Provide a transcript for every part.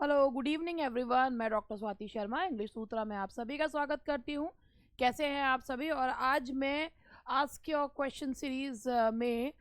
Hello good evening everyone. मैं doctor Swati Sharma English सूत्रा में आप सभी का स्वागत करती हूँ। कैसे हैं आप सभी? और आज मैं आस्क योर क्वेश्चन सीरीज में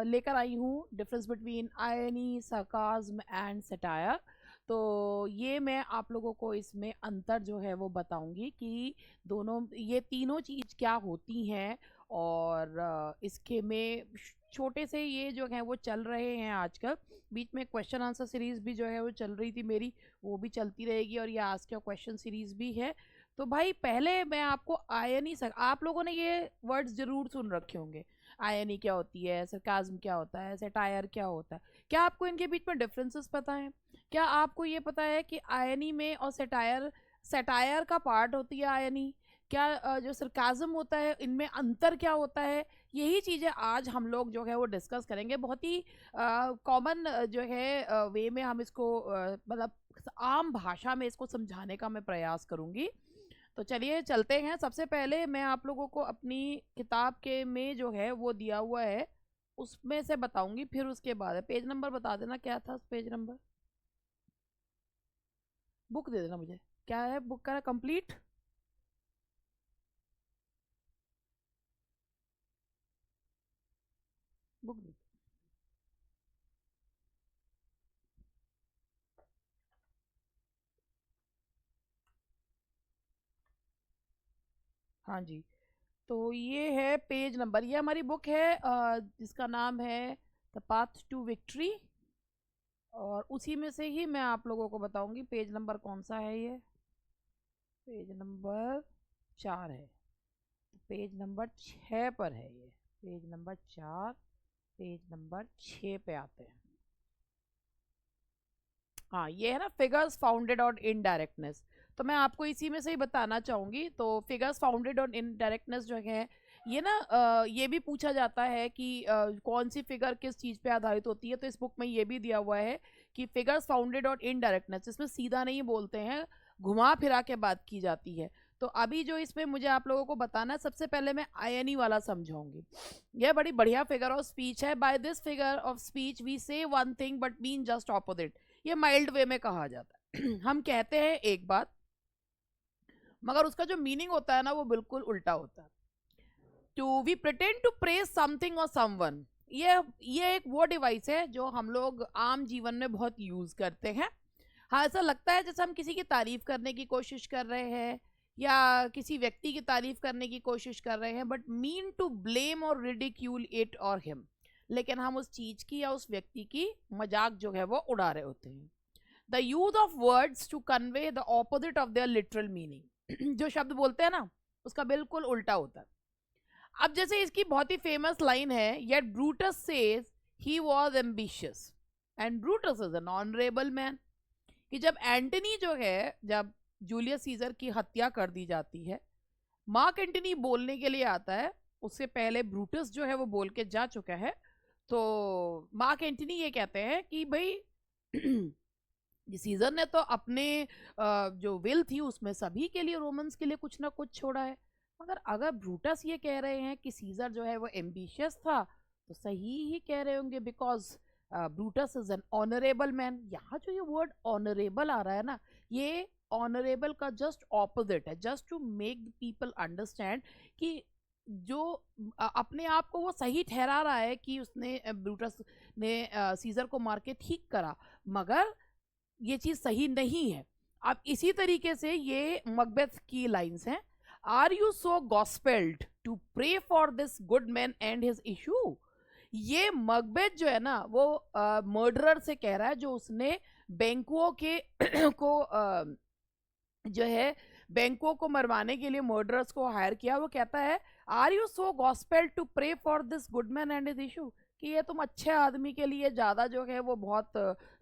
लेकर आई हूँ difference between irony, sarcasm and satire. तो ये मैं आप लोगों को इसमें अंतर जो है वो बताऊंगी कि दोनों ये तीनों चीज़ क्या होती हैं। और इसके में छोटे से ये जो है वो चल रहे हैं आजकल। बीच में क्वेश्चन आंसर सीरीज भी जो है वो चल रही थी मेरी, वो भी चलती रहेगी और ये आस्क योर क्वेश्चन सीरीज भी है। तो भाई पहले मैं आपको आयनी सर, आप लोगों ने ये वर्ड्स जरूर सुन रखे होंगे। आयनी क्या होती है, सरकाज़्म क्या होता है, सटायर क्या होता है। क्या आपको इनके बीच में डिफरेंसेस पता है? क्या आपको ये पता है कि आयनी में और सटायर सटायर का पार्ट होती है आयनी? क्या जो सरकाज़्म होता है इनमें अंतर क्या होता है? यही चीज़ें आज हम लोग जो है वो डिस्कस करेंगे। बहुत ही कॉमन जो है वे में हम इसको मतलब आम भाषा में इसको समझाने का मैं प्रयास करूंगी। तो चलिए चलते हैं। सबसे पहले मैं आप लोगों को अपनी किताब के में जो है वो दिया हुआ है उसमें से बताऊंगी, फिर उसके बाद पेज नंबर बता देना। क्या था पेज नंबर? बुक दे देना मुझे। क्या है बुक का? Complete book. हाँ जी। तो ये है पेज नंबर, ये हमारी बुक है जिसका नाम है द पाथ टू विक्ट्री। और उसी में से ही मैं आप लोगों को बताऊंगी पेज नंबर कौन सा है। ये पेज नंबर 4 है। तो पेज नंबर 6 पर है ये। पेज नंबर 4, पेज नंबर 6 पे आते हैं। हाँ ये है ना, फिगर्स फाउंडेड ऑन इनडायरेक्टनेस। तो मैं आपको इसी में से ही बताना चाहूंगी। तो फिगर्स फाउंडेड ऑन इनडायरेक्टनेस जो है ये ना ये भी पूछा जाता है कि कौन सी फिगर किस चीज़ पे आधारित होती है। तो इस बुक में ये भी दिया हुआ है कि फिगर्स फाउंडेड ऑन इनडायरेक्टनेस, इसमें सीधा नहीं बोलते हैं, घुमा फिरा के बात की जाती है। तो अभी जो इसमें मुझे आप लोगों को बताना है, सबसे पहले मैं आयनी वाला समझाऊंगी। यह बड़ी बढ़िया फिगर ऑफ स्पीच है। By this figure of speech we say one thing but mean just opposite. ये माइल्ड वे में कहा जाता है। हम कहते हैं एक बात, मगर उसका जो मीनिंग होता है ना वो बिल्कुल उल्टा होता है। To we pretend to praise something और समवन, ये एक वो डिवाइस है जो हम लोग आम जीवन में बहुत यूज करते हैं। हाँ ऐसा लगता है जैसे हम किसी की तारीफ करने की कोशिश कर रहे हैं या किसी व्यक्ति की तारीफ करने की कोशिश कर रहे हैं, बट मीन टू ब्लेम और रिडिक्यूल इट और हिम। लेकिन हम उस चीज की या उस व्यक्ति की मजाक जो है वो उड़ा रहे होते हैं। The use of words to convey the opposite of their literal meaning. जो शब्द बोलते हैं ना उसका बिल्कुल उल्टा होता है। अब जैसे इसकी बहुत ही फेमस लाइन है, yet Brutus says he was ambitious and Brutus is an honourable man. कि जब एंटनी जो है, जब जूलियस सीजर की हत्या कर दी जाती है, मार्क एंटनी बोलने के लिए आता है। उससे पहले ब्रूटस जो है वो बोल के जा चुका है। तो मार्क एंटनी ये कहते हैं कि भाई सीजर ने तो अपने जो विल थी उसमें सभी के लिए, रोमन्स के लिए कुछ ना कुछ छोड़ा है। मगर अगर ब्रूटस ये कह रहे हैं कि सीजर जो है वो एम्बिशियस था, तो सही ही कह रहे होंगे, because Brutus is an honourable man. यहाँ जो ये वर्ड ऑनरेबल आ रहा है ना, ये ऑनरेबल का जस्ट ऑपोजिट है, just to make the people understand कि जो अपने आप को वो सही ठहरा रहा है कि उसने ब्रूटस ने सीजर को मार के ठीक करा, मगर ये चीज सही नहीं है। अब इसी तरीके से ये मकबेथ की लाइंस हैं। Are you so gospelled to pray for this good man and his issue. ये मकबेथ जो है ना वो मर्डरर से कह रहा है, जो उसने बैंकुओं के को जो है बैंकों को मरवाने के लिए मर्डरर्स को हायर किया। वो कहता है are you so gospel to pray for this good man and his issue, कि ये तुम अच्छे आदमी के लिए ज़्यादा जो है वो बहुत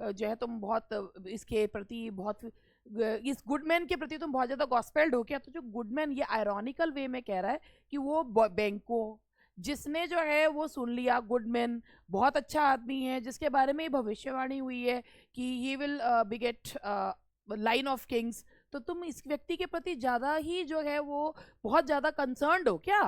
जो है तुम बहुत इसके प्रति बहुत इस गुडमैन के प्रति तुम बहुत ज़्यादा गॉस्पेल्ड हो गया। तो जो गुडमैन ये आयरॉनिकल वे में कह रहा है कि वो बैंको जिसने जो है वो सुन लिया गुडमैन बहुत अच्छा आदमी है, जिसके बारे में भविष्यवाणी हुई है कि he will बिगेट line of Kings, तो तुम इस व्यक्ति के प्रति ज़्यादा ही जो है वो बहुत ज़्यादा कंसर्न्ड हो क्या?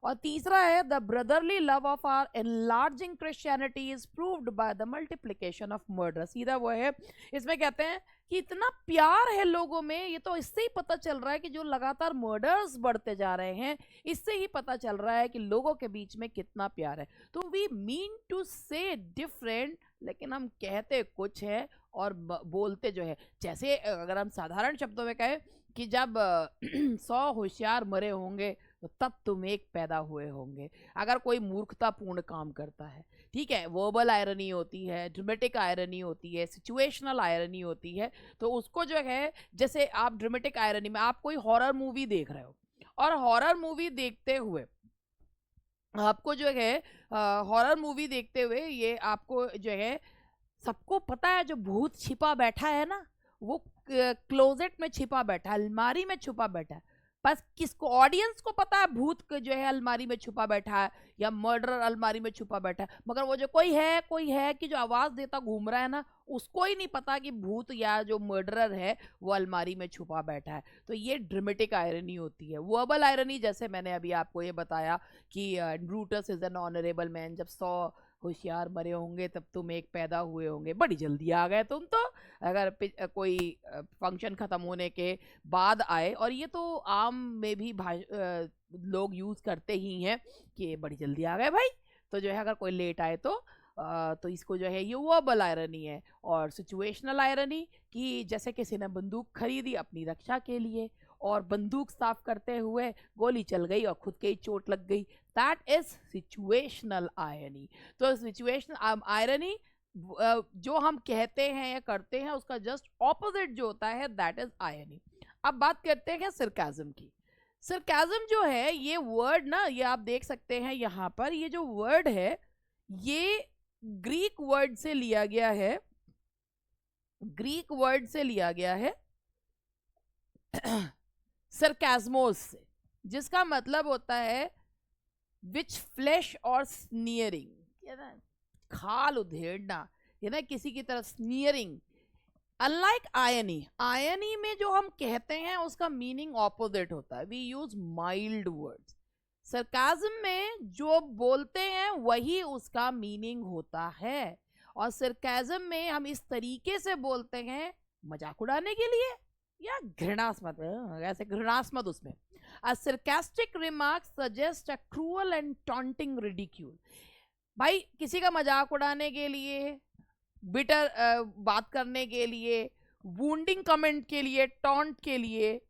और तीसरा है the brotherly love of our enlarging Christianity is proved by the multiplication of murder. सीधा वो है, इसमें कहते हैं कि इतना प्यार है लोगों में, ये तो इससे ही पता चल रहा है कि जो लगातार मर्डर्स बढ़ते जा रहे हैं, इससे ही पता चल रहा है कि लोगों के बीच में कितना प्यार है। तो वी मीन टू से डिफरेंट, लेकिन हम कहते कुछ है और बोलते जो है। जैसे अगर हम साधारण शब्दों में कहें कि जब 100 होशियार मरे होंगे तो तब तुम एक पैदा हुए होंगे। अगर कोई मूर्खतापूर्ण काम करता है, ठीक है, वर्बल आयरनी होती है, ड्रामेटिक आयरनी होती है, सिचुएशनल आयरनी होती है, तो उसको जो है, जैसे आप ड्रामेटिक आयरनी में आप कोई हॉरर मूवी देख रहे हो और हॉरर मूवी देखते हुए आपको जो है हॉरर मूवी देखते हुए ये आपको जो है, सबको पता है जो भूत छिपा बैठा है ना, वो क्लोजेट में छिपा बैठा है, अलमारी में छुपा बैठा है। बस किसको, ऑडियंस को पता है भूत जो है अलमारी में छुपा बैठा है या मर्डरर अलमारी में छुपा बैठा है, मगर वो जो कोई है कि जो आवाज देता घूम रहा है ना, उसको ही नहीं पता कि भूत या जो मर्डरर है वो अलमारी में छुपा बैठा है। तो ये ड्रामेटिक आयरनी होती है। वर्बल आयरनी, जैसे मैंने अभी आपको ये बताया कि Brutus is an honourable man, जब 100 होशियार मरे होंगे तब तुम एक पैदा हुए होंगे, बड़ी जल्दी आ गए तुम तो। अगर कोई फंक्शन खत्म होने के बाद आए, और ये तो आम में भी लोग यूज करते ही हैं कि बड़ी जल्दी आ गए भाई, तो जो है अगर कोई लेट आए तो इसको जो है ये वर्बल आयरनी है। और सिचुएशनल आयरनी कि जैसे किसी ने बंदूक खरीदी अपनी रक्षा के लिए और बंदूक साफ करते हुए गोली चल गई और खुद के ही चोट लग गई, दैट इज सिचुएशनल आयरनी। तो सिचुएशनल आयरनी जो हम कहते हैं या करते हैं उसका जस्ट ऑपोजिट जो होता है, दैट इज आयरनी। अब बात करते हैं सरकाज़म की। सरकाज़म जो है ये वर्ड ना, ये आप देख सकते हैं यहाँ पर, ये जो वर्ड है ये ग्रीक वर्ड से लिया गया है, ग्रीक वर्ड से लिया गया है सरकास्मोस से, जिसका मतलब होता है विच फ्लैश और स्नियरिंग, खाल उधेड़ना, ये ना किसी की तरफ स्नियरिंग। अनलाइक आयनी, आयनी में जो हम कहते हैं उसका मीनिंग ऑपोजिट होता है, we use mild words. Sarcasm में जो बोलते हैं वही उसका मीनिंग होता है, और सरकाज़म में हम इस तरीके से बोलते हैं मजाक उड़ाने के लिए या घृणास्पद, ऐसे घृणास्पद उसमें। A sarcastic remark suggest a cruel and taunting ridicule. भाई किसी का मजाक उड़ाने के लिए, बिटर बात करने के लिए, वूंडिंग कमेंट के लिए, टॉन्ट के लिए,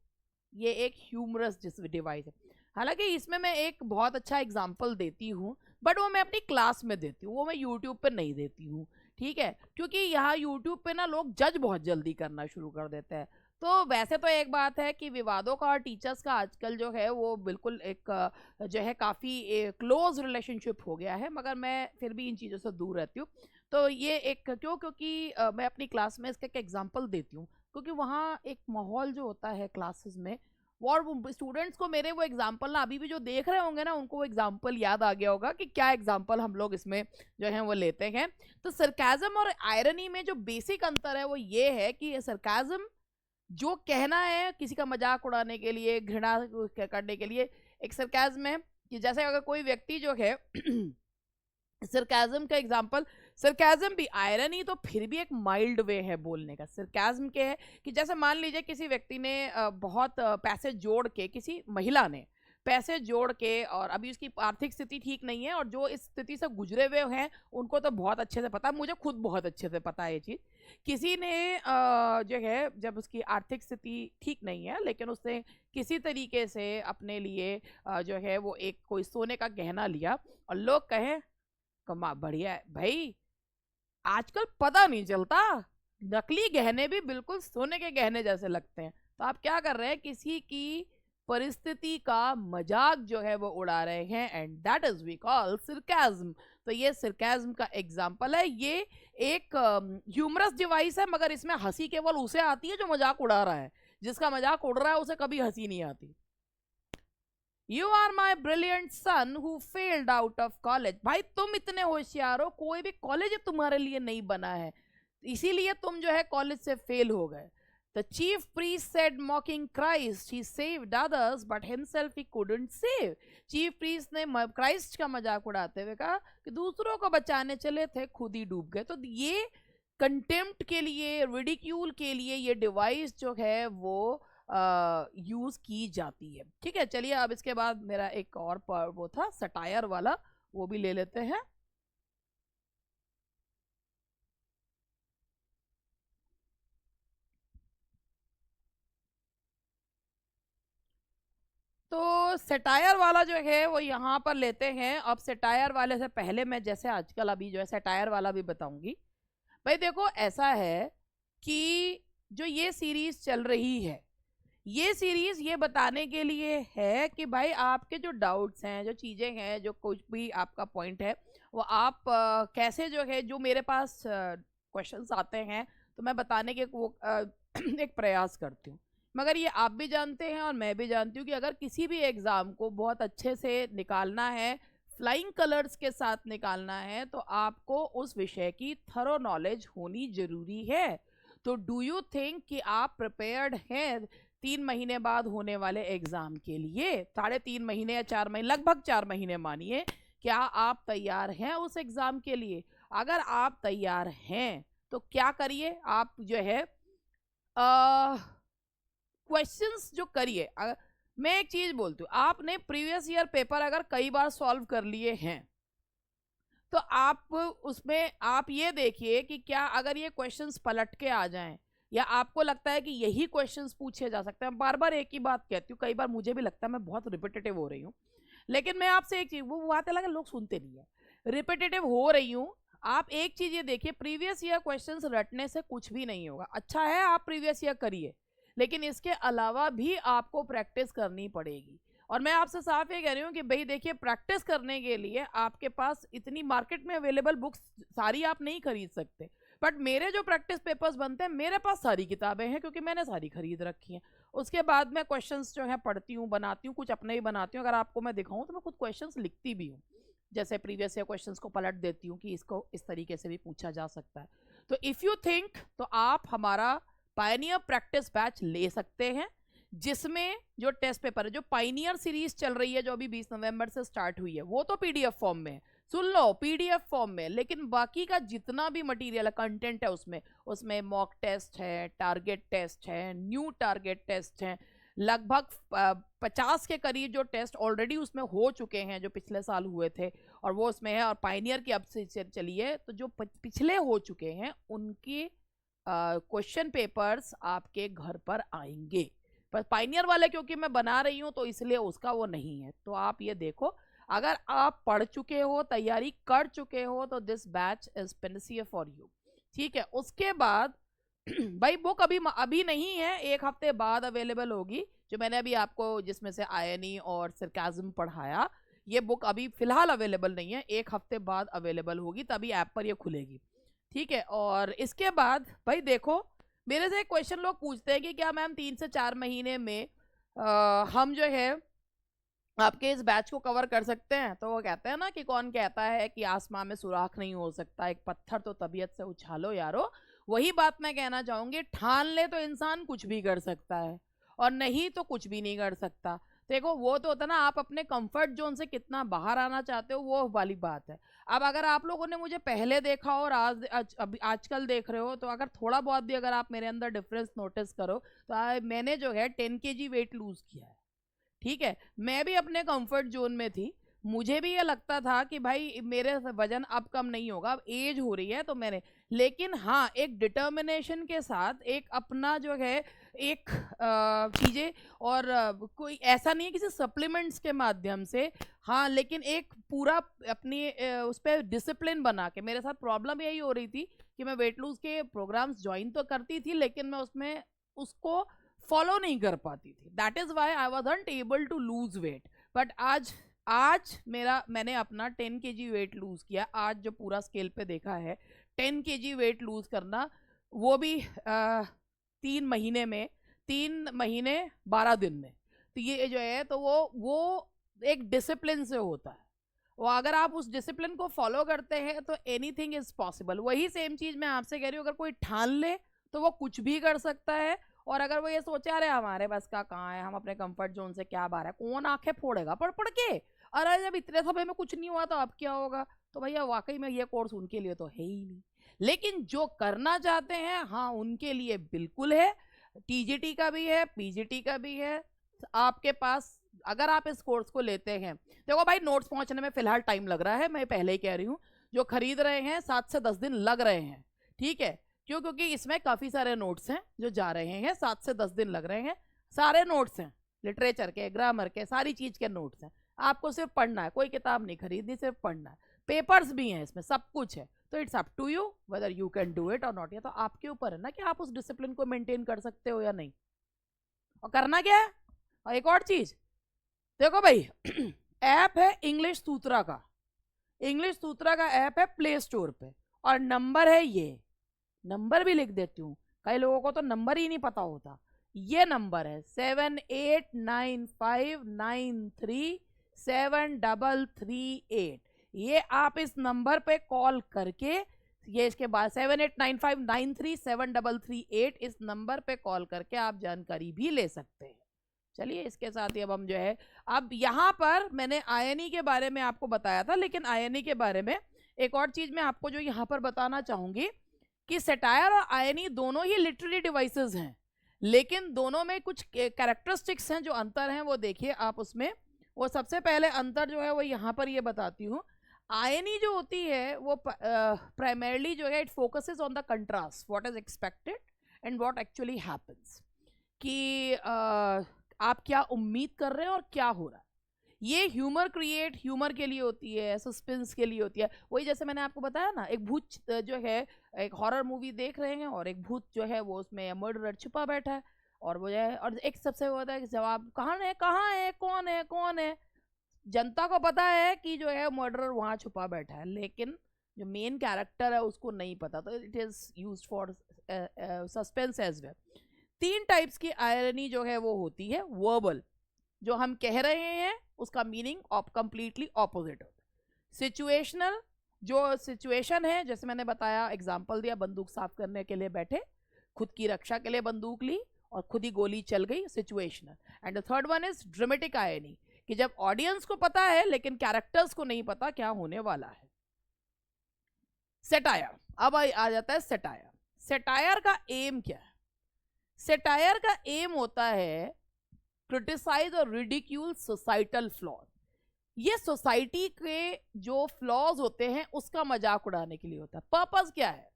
ये एक ह्यूमरस डिवाइस है। हालांकि इसमें मैं एक बहुत अच्छा एग्जाम्पल देती हूँ, बट वो मैं अपनी क्लास में देती हूँ, वो मैं यूट्यूब पे नहीं देती हूँ, ठीक है, क्योंकि यहाँ यूट्यूब पे ना लोग जज बहुत जल्दी करना शुरू कर देते हैं। तो वैसे तो एक बात है कि विवादों का और टीचर्स का आजकल जो है वो बिल्कुल एक जो है काफ़ी क्लोज रिलेशनशिप हो गया है, मगर मैं फिर भी इन चीज़ों से दूर रहती हूँ। तो ये एक क्योंकि मैं अपनी क्लास में इसका एक एग्जाम्पल देती हूँ, क्योंकि वहाँ एक माहौल जो होता है क्लासेस में, और स्टूडेंट्स को मेरे वो एग्जाम्पल ना, अभी भी जो देख रहे होंगे ना उनको वो एग्जाम्पल याद आ गया होगा कि क्या एग्जाम्पल हम लोग इसमें जो है वो लेते हैं। तो सरकाज़म और आयरनी में जो बेसिक अंतर है वो ये है कि सरकाज़म जो कहना है किसी का मजाक उड़ाने के लिए, घृणा करने के लिए, एक सरकाज़म है कि जैसे अगर कोई व्यक्ति जो है सरकाज़म का एग्जाम्पल, सरकाज़म भी आयरनी तो फिर भी एक माइल्ड वे है बोलने का। सरकाज़म क्या है कि जैसे मान लीजिए किसी व्यक्ति ने बहुत पैसे जोड़ के, किसी महिला ने पैसे जोड़ के, और अभी उसकी आर्थिक स्थिति ठीक नहीं है, और जो इस स्थिति से गुजरे हुए हैं उनको तो बहुत अच्छे से पता है, मुझे खुद बहुत अच्छे से पता है ये चीज़। किसी ने जो है जब उसकी आर्थिक स्थिति ठीक नहीं है, लेकिन उसने किसी तरीके से अपने लिए जो है वो एक कोई सोने का गहना लिया, और लोग कहें कमा बढ़िया है भाई, आजकल पता नहीं चलता, नकली गहने भी बिल्कुल सोने के गहने जैसे लगते हैं। तो आप क्या कर रहे हैं, किसी की परिस्थिति का मजाक जो है वो उड़ा रहे हैं, and that is we call sarcasm. तो ये सरकाज़म का एग्जाम्पल है। ये एक ह्यूमरस डिवाइस है, मगर इसमें हंसी केवल उसे आती है जो मजाक उड़ा रहा है, जिसका मजाक उड़ रहा है उसे कभी हंसी नहीं आती। You are my brilliant son who failed out of college. भाई तुम इतने होशियार हो, कोई भी कॉलेज तुम्हारे लिए नहीं बना है, इसीलिए तुम जो है कॉलेज से फेल हो गए। The chief priest said, mocking Christ, he saved others, but himself he couldn't save. Chief priest ने क्राइस्ट का मजाक उड़ाते हुए कहा कि दूसरों को बचाने चले थे, खुद ही डूब गए। तो ये कंटेम्प्ट के लिए, रिडिक्यूल के लिए ये डिवाइस जो है वो यूज की जाती है। ठीक है, चलिए अब इसके बाद मेरा एक और वो था सटायर वाला, वो भी ले लेते हैं। तो सेटायर वाला जो है वो यहाँ पर लेते हैं। अब सेटायर वाले से पहले मैं जैसे आजकल अभी जो है सेटायर वाला भी बताऊंगी। भाई देखो ऐसा है कि जो ये सीरीज चल रही है, ये सीरीज ये बताने के लिए है कि भाई आपके जो डाउट्स हैं, जो चीज़ें हैं, जो कुछ भी आपका पॉइंट है, वो आप कैसे जो है, जो मेरे पास क्वेश्चंस आते हैं तो मैं बताने के वो एक प्रयास करती हूँ। मगर ये आप भी जानते हैं और मैं भी जानती हूँ कि अगर किसी भी एग्ज़ाम को बहुत अच्छे से निकालना है, फ्लाइंग कलर्स के साथ निकालना है, तो आपको उस विषय की थरो नॉलेज होनी ज़रूरी है। तो डू यू थिंक कि आप प्रिपेयर्ड हैं 3 महीने बाद होने वाले एग्ज़ाम के लिए? 3.5 महीने या 4 महीने, लगभग 4 महीने मानिए, क्या आप तैयार हैं उस एग्ज़ाम के लिए? अगर आप तैयार हैं तो क्या करिए, आप जो है क्वेश्चंस जो करिए। मैं एक चीज बोलती हूँ, आपने प्रीवियस ईयर पेपर अगर कई बार सॉल्व कर लिए हैं तो आप उसमें आप ये देखिए कि क्या अगर ये क्वेश्चंस पलट के आ जाएं, या आपको लगता है कि यही क्वेश्चंस पूछे जा सकते हैं। बार बार एक ही बात कहती हूँ, कई बार मुझे भी लगता है मैं बहुत रिपीटेटिव हो रही हूँ, लेकिन मैं आपसे एक चीज, वो बात अलग है, लोग सुनते नहीं है, रिपीटेटिव हो रही हूँ। आप एक चीज ये देखिए, प्रीवियस ईयर क्वेश्चंस रटने से कुछ भी नहीं होगा। अच्छा है आप प्रीवियस ईयर करिए, लेकिन इसके अलावा भी आपको प्रैक्टिस करनी पड़ेगी। और मैं आपसे साफ ये कह रही हूँ कि भाई देखिए, प्रैक्टिस करने के लिए आपके पास इतनी मार्केट में अवेलेबल बुक्स सारी आप नहीं खरीद सकते, बट मेरे जो प्रैक्टिस पेपर्स बनते हैं, मेरे पास सारी किताबें हैं क्योंकि मैंने सारी खरीद रखी हैं। उसके बाद मैं क्वेश्चंस जो है पढ़ती हूँ, बनाती हूँ, कुछ अपने ही बनाती हूँ। अगर आपको मैं दिखाऊँ तो मैं खुद क्वेश्चंस लिखती भी हूँ, जैसे प्रीवियस ईयर क्वेश्चंस को पलट देती हूँ कि इसको इस तरीके से भी पूछा जा सकता है। तो इफ़ यू थिंक, तो आप हमारा पायनियर प्रैक्टिस बैच ले सकते हैं, जिसमें जो टेस्ट पेपर है, जो पायनियर सीरीज चल रही है, जो अभी 20 नवंबर से स्टार्ट हुई है, वो तो पीडीएफ फॉर्म में है, सुन लो, पीडीएफ फॉर्म में। लेकिन बाकी का जितना भी मटेरियल कंटेंट है उसमें मॉक टेस्ट है, टारगेट टेस्ट है, न्यू टारगेट टेस्ट है, लगभग 50 के करीब जो टेस्ट ऑलरेडी उसमें हो चुके हैं, जो पिछले साल हुए थे, और वो उसमें है। और पायनियर की अब से चलिए, तो जो पिछले हो चुके हैं उनके क्वेश्चन पेपर्स आपके घर पर आएंगे। पर पाइनियर वाले क्योंकि मैं बना रही हूँ तो इसलिए उसका वो नहीं है। तो आप ये देखो, अगर आप पढ़ चुके हो, तैयारी कर चुके हो, तो this batch is panacea for you. ठीक है, उसके बाद भाई बुक अभी नहीं है, 1 हफ्ते बाद अवेलेबल होगी। जो मैंने अभी आपको जिसमें से आयनी और सरकाज़म पढ़ाया, ये बुक अभी फिलहाल अवेलेबल नहीं है, 1 हफ्ते बाद अवेलेबल होगी, तभी ऐप पर ये खुलेगी। ठीक है, और इसके बाद भाई देखो, मेरे से एक क्वेश्चन लोग पूछते हैं कि क्या मैम 3 से 4 महीने में हम जो है आपके इस बैच को कवर कर सकते हैं? तो वो कहते हैं ना कि कौन कहता है कि आसमां में सुराख नहीं हो सकता, एक पत्थर तो तबीयत से उछालो यारो। वही बात मैं कहना चाहूंगी, ठान ले तो इंसान कुछ भी कर सकता है, और नहीं तो कुछ भी नहीं कर सकता। देखो वो तो होता ना, आप अपने कंफर्ट जोन से कितना बाहर आना चाहते हो, वो वाली बात है। अब अगर आप लोगों ने मुझे पहले देखा और आजकल देख रहे हो, तो अगर थोड़ा बहुत भी अगर आप मेरे अंदर डिफरेंस नोटिस करो, तो मैंने जो है 10 kg वेट लूज किया है। ठीक है, मैं भी अपने कंफर्ट जोन में थी, मुझे भी ये लगता था कि भाई मेरे वजन अब कम नहीं होगा, अब एज हो रही है तो मैंने, लेकिन हाँ एक डिटर्मिनेशन के साथ, एक अपना जो है एक चीज़ें, और कोई ऐसा नहीं है किसी सप्लीमेंट्स के माध्यम से, हाँ, लेकिन एक पूरा अपनी उस पर डिसिप्लिन बना के। मेरे साथ प्रॉब्लम यही हो रही थी कि मैं वेट लूज के प्रोग्राम्स ज्वाइन तो करती थी, लेकिन मैं उसमें उसको फॉलो नहीं कर पाती थी। That is why I wasn't able to lose weight. But आज मैंने अपना 10 kg वेट लूज किया। आज जो पूरा स्केल पे देखा है, 10 kg वेट लूज करना, वो भी 3 महीने में, 3 महीने 12 दिन में, तो ये जो है, तो वो एक डिसिप्लिन से होता है। वो अगर आप उस डिसिप्लिन को फॉलो करते हैं तो एनीथिंग इज पॉसिबल। वही सेम चीज मैं आपसे कह रही हूँ, अगर कोई ठान ले तो वो कुछ भी कर सकता है, और अगर वो ये सोचे अरे हमारे बस का कहाँ है, हम अपने कंफर्ट जोन से क्या बाहर है, कौन आंखें फोड़ेगा पढ़ पढ़ के, अरे जब इतने समय में कुछ नहीं हुआ तो अब क्या होगा, तो भैया वाकई में ये कोर्स उनके लिए तो है ही नहीं। लेकिन जो करना चाहते हैं हाँ उनके लिए बिल्कुल है, टीजीटी का भी है, पीजीटी का भी है आपके पास। अगर आप इस कोर्स को लेते हैं, देखो भाई नोट्स पहुंचने में फिलहाल टाइम लग रहा है, मैं पहले ही कह रही हूँ, जो खरीद रहे हैं 7 से 10 दिन लग रहे हैं, ठीक है। क्यों? क्योंकि इसमें काफी सारे नोट्स हैं जो जा रहे हैं, 7 से 10 दिन लग रहे हैं, सारे नोट्स हैं, लिटरेचर के, ग्रामर के, सारी चीज के नोट्स हैं। आपको सिर्फ पढ़ना है, कोई किताब नहीं खरीदनी, सिर्फ पढ़ना है, पेपर्स भी हैं इसमें, सब कुछ है। तो it's up to you whether you can do it और नॉट। ये तो आपके ऊपर है ना कि आप उस डिसिप्लिन को मेंटेन कर सकते हो या नहीं। और करना क्या है, और एक और चीज देखो भाई ऐप है इंग्लिश सूत्रा का, इंग्लिश सूत्रा का ऐप है प्ले स्टोर पे, और नंबर है ये, नंबर भी लिख देती हूँ, कई लोगों को तो नंबर ही नहीं पता होता। ये नंबर है 7895937338। ये आप इस नंबर पे कॉल करके, ये इसके बाद 7895937338, इस नंबर पे कॉल करके आप जानकारी भी ले सकते हैं। चलिए इसके साथ ही अब हम जो है, अब यहाँ पर मैंने आयनी के बारे में आपको बताया था, लेकिन आयनी के बारे में एक और चीज मैं आपको जो यहाँ पर बताना चाहूंगी कि सेटायर और आयनी दोनों ही लिटरेरी डिवाइसेस हैं, लेकिन दोनों में कुछ कैरेक्टरिस्टिक्स हैं जो अंतर हैं, वो देखिए आप उसमें। वो सबसे पहले अंतर जो है वो यहाँ पर ये बताती हूँ। आयनी जो होती है वो प्राइमरली जो है it focuses on the contrast, what is expected and what actually happens, कि आप क्या उम्मीद कर रहे हैं और क्या हो रहा है। ये ह्यूमर के लिए होती है, सस्पेंस के लिए होती है। वही जैसे मैंने आपको बताया ना, एक भूत जो है, एक हॉरर मूवी देख रहे हैं और एक भूत जो है वो उसमें मर्डरर छुपा बैठा है, और वो जो है, और एक सबसे वो होता है कि जवाब कहाँ है, कहाँ है, कौन है, कौन है। जनता को पता है कि जो है मर्डरर वहां छुपा बैठा है, लेकिन जो मेन कैरेक्टर है उसको नहीं पता, तो it is used for suspense as well. 3 types की आयरनी जो है वो होती है। वर्बल, जो हम कह रहे हैं उसका मीनिंग कंप्लीटली ऑपोजिट होता है। सिचुएशनल, जो सिचुएशन है, जैसे मैंने बताया, एग्जांपल दिया, बंदूक साफ करने के लिए बैठे, खुद की रक्षा के लिए बंदूक ली और खुद ही गोली चल गई, situational. And the third one is dramatic irony, कि जब ऑडियंस को पता है लेकिन कैरेक्टर्स को नहीं पता क्या होने वाला है। सेटायर, अब आ जाता है सेटायर। सेटायर का एम क्या है? सेटायर का एम होता है क्रिटिसाइज और रिडिक्यूल सोसाइटल फ्लॉज। ये सोसाइटी के जो फ्लॉज होते हैं उसका मजाक उड़ाने के लिए होता है। पर्पस क्या है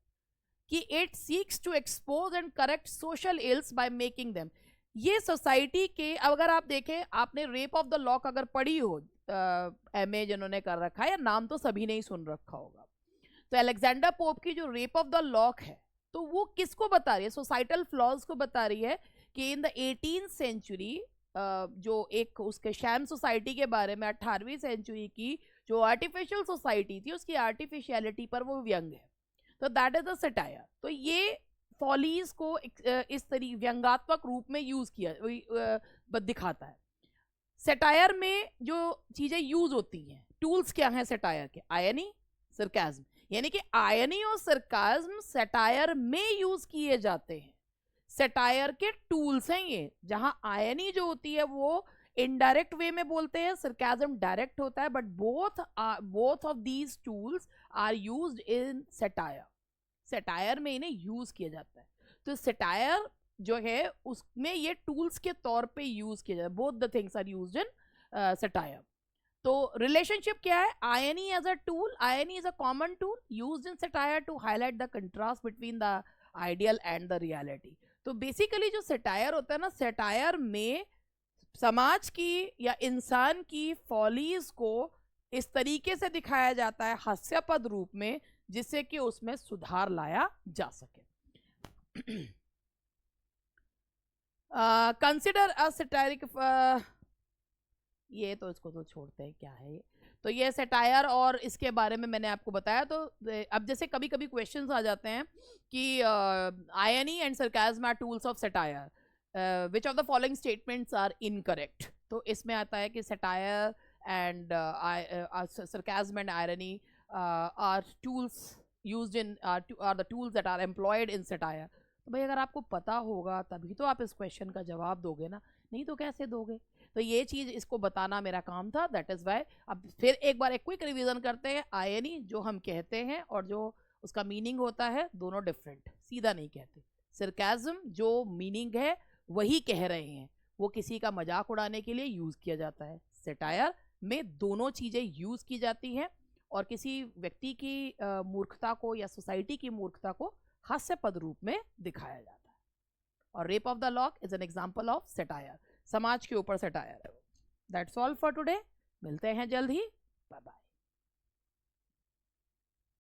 कि it seeks to expose and correct social ills by making them. ये सोसाइटी के, अगर आप देखें, आपने रेप ऑफ द लॉक अगर पढ़ी हो, एमए जिन्होंने कर रखा है, या नाम तो सभी ने ही सुन रखा होगा, तो अलेक्जेंडर पोप की जो रेप ऑफ द लॉक है, तो वो किसको बता रही है? सोसाइटल फ्लॉज को बता रही है कि इन द 18th सेंचुरी, जो एक उसके शैम सोसाइटी के बारे में, 18वीं सेंचुरी की जो आर्टिफिशियल सोसाइटी थी उसकी आर्टिफिशियलिटी पर वो व्यंग है, तो दैट इज द सेटायर। तो ये फॉलीज को इस तरीके व्यंगात्मक रूप में यूज किया दिखाता है। सेटायर में जो चीजें यूज होती हैं, टूल्स क्या हैं सेटायर के? आयनी, सरकाज्म, यानी कि आयनी और सरकाज्म सेटायर में यूज किए जाते हैं। सेटायर के टूल्स हैं ये, जहां आयनी जो होती है वो इनडायरेक्ट वे में बोलते हैं, सरकाज्म डायरेक्ट होता है, but both of these tools are used in satire. Satire में इन्हें यूज किया जाता है। तो सेटायर जो है उसमें ये टूल्स के तौर पे यूज किया जाता है। Both the things are used in satire. तो रिलेशनशिप क्या है? Irony as a tool, irony is a common tool used in satire to highlight the contrast between the ideal and the reality. तो basically जो satire होता है ना, satire में समाज की या इंसान की फॉलीज को इस तरीके से दिखाया जाता है हास्यास्पद रूप में, जिससे कि उसमें सुधार लाया जा सके। कंसिडर अ सेटारिक, ये तो इसको तो छोड़ते हैं, क्या है ये। तो ये सेटायर और इसके बारे में मैंने आपको बताया। तो अब जैसे कभी कभी क्वेश्चंस आ जाते हैं कि irony and sarcasm are tools of satire, which of the following statements are incorrect. तो इसमें आता है कि satire and sarcasm and irony are tools used in are the tools that are employed in satire। तो भाई अगर आपको पता होगा तभी तो आप इस क्वेश्चन का जवाब दोगे ना, नहीं तो कैसे दोगे। तो ये चीज इसको बताना मेरा काम था, दैट इज वाई। अब फिर एक बार एक क्विक रिवीजन करते हैं। आयनी जो हम कहते हैं और जो उसका मीनिंग होता है दोनों डिफरेंट, सीधा नहीं कहते। सरकाज़म जो मीनिंग है वही कह रहे हैं, वो किसी का मजाक उड़ाने के लिए यूज किया जाता है। सेटायर में दोनों चीजें यूज की जाती हैं और किसी व्यक्ति की मूर्खता को या सोसाइटी की मूर्खता को हास्यपद रूप में दिखाया जाता है। और rape of the lock is an example of satire, समाज के ऊपर सेटायर है। दैट्स ऑल फॉर टुडे, मिलते हैं जल्द ही, बाय बाय।